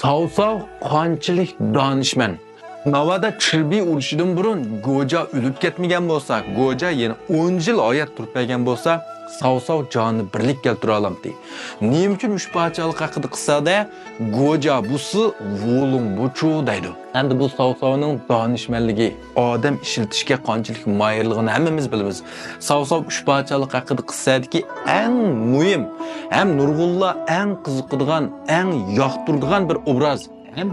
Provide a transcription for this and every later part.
Savsav qanchalik donishmand. Navada chirbiy urishidan burun Go'ja o'lib ketmagan bo'lsa, Go'ja yana 10 yil oyat turib qolgan bo'lsa, Savsav jonni birlik keltira olamdi. Nima uchun ushbachalik haqida qissada Go'ja busi volum buchu deydi. Endi bu Savsavning donishmandligi, odam ishiltishga qanchalik moyilligini hammamiz bilamiz. Savsav ushbachalik haqida qissadagi eng muhim, ham nurg'unlar eng qiziqadigan, eng yoqtiradigan bir obraz. Hem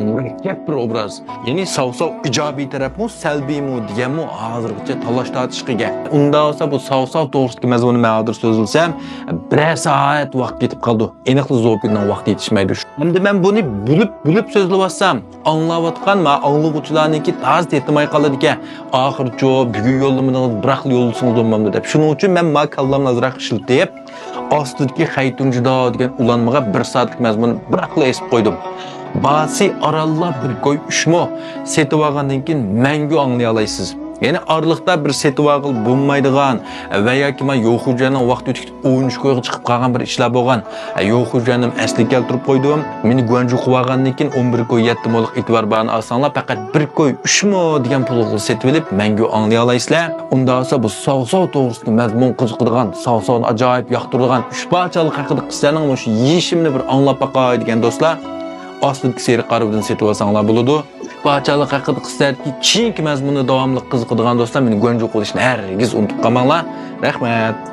murakkab bir obraz. Ya'ni savsav ijobiy tarafmi, salbiymi deganmi hozirgacha talash tortishga. Unda olsa bu savsav to'g'risidagi mazmuni men hozir so'zilsam, 1 soat vaqt ketib qoldi. Aniqli zo'pidan vaqt yetishmaydi. Endi men buni bulib so'zlayapsam, anglayotgan va anglag'uvchilarniki taz yetimay qoladi ekan. Oxirchi bugun yo'llamani biroq yo'lsingiz bo'lmamdi deb. Shuning uchun men ma kallamni azroq ishiltib, ostidagi xaytunjida degan ulanmaga 1 soatlik mazmunni biroqla esib qo'ydim. Basi arallar bir koy üşmo setib olgandan keyin mangu anglay olaysiz. Yani aralıqda bir setib olib bo'lmaydigan va yoki men yo'q xo'janing vaqt o'tib o'yinish qo'yga chiqib qolgan bir ishlar bo'lgan. Yo'q xo'janim asli keltirib qo'ydim. Meni guanju qilib olgandan keyin 11 koy 7 mo'liq e'tibor bilan olsanglar faqat 1 koy üşmo degan pulni setib olib mangu anglay olaysizlar. Unda olsa bu savsav to'g'risida mazmun qiziqadigan, savsavni ajoyib yoqtiradigan ushbachalik haqida qissaning o'sha yishimni bir anglab boqay degan do'stlar Aslidagi seri qarabdan setib olsanglar bo'ladi. Ushbachalik haqida qissadagi keyingi mazmunni davomli qiziqadigan do'stlar meni go'nju qilishni hargiz unutib qolmanglar. Rahmat.